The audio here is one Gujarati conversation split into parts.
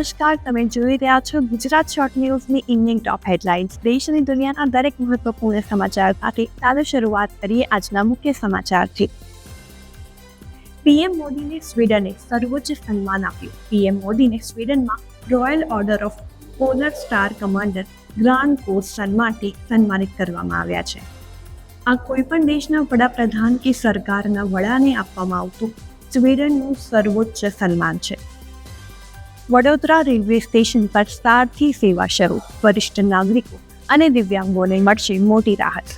નમસ્કાર, તમે જોઈ રહ્યા છો ગુજરાત શોર્ટ ન્યૂઝની ઇવનિંગ ટોપ હેડલાઇન્સ. દેશ અને દુનિયાના દરેક મહત્વપૂર્ણ સમાચાર સાથે ચાલો શરૂઆત કરીએ આજના મુખ્ય સમાચારથી. પીએમ મોદીને સ્વીડને સર્વોચ્ચ સન્માન આપ્યું. પીએમ મોદીને સ્વીડનમાં royal order of polar star commander grand cross સન્માનથી સન્માનિત કરવામાં આવ્યા છે. આ કોઈપણ દેશના વડાપ્રધાન કે સરકારના વડાને આપવામાં આવતું સ્વીડનનું સર્વોચ્ચ સન્માન છે. વડોદરા રેલવે સ્ટેશન પર સારથી સેવા શરૂ. વરિષ્ઠ નાગરિકો અને દિવ્યાંગોને મળશે મોટી રાહત.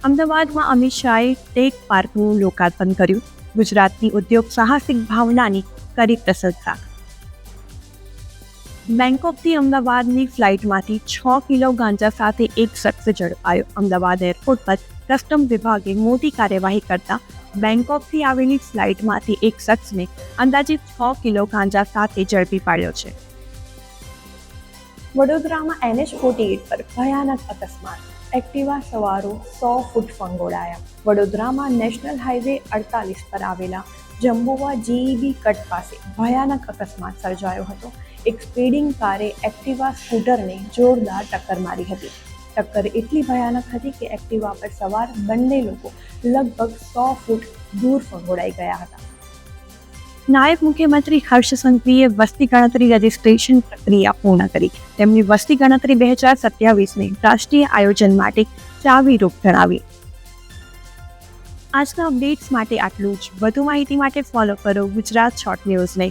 અમદાવાદમાં અમિત શાહે ટેક પાર્કનું લોકાર્પણ કર્યું. ગુજરાતની ઉદ્યોગ સાહસિક ભાવનાની કરી પ્રશંસા. બેંકોકથી અમદાવાદની ફ્લાઇટમાંથી 6 કિલો ગાંજા સાથે એક શખ્સ ઝડપાયો. અમદાવાદ એરપોર્ટ પર કસ્ટમ વિભાગે મોટી કાર્યવાહી કરતા બેંકોકથી આવેલી ફ્લાઇટમાંથી એક શખ્સને અંદાજિત 6 કિલો ગાંજા સાથે ઝડપી પાડ્યો છે. વડોદરામાં NH48 પર ભયાનક અકસ્માત. એક્ટિવા સવારો 100 ફૂટ ફંગોળાયા. વડોદરામાં નેશનલ હાઈવે 48 પર આવેલા જંબુવા GEB કટ પાસે ભયાનક અકસ્માત સર્જાયો હતો. એક સ્પીડિંગ કારે એક્ટિવા સ્કૂટરને જોરદાર ટક્કર મારી હતી. ટક્કર એટલી ભયાનક હતી કે એક્ટિવા પર સવાર બંને લોકો લગભગ 100 ફૂટ દૂર ફંગોળાઈ ગયા હતા. નાયબ મુખ્યમંત્રી હર્ષ સંઘવીએ વસ્તી ગણતરી રજિસ્ટ્રેશન પ્રક્રિયા પૂર્ણ કરી. તેમની વસ્તી ગણતરી 2027ને રાષ્ટ્રીય આયોજન માટે ચાવીરૂપ ગણાવી. આજના અપડેટ્સ માટે આટલું જ. વધુ માહિતી માટે ફોલો કરો ગુજરાત શોર્ટ ન્યૂઝને.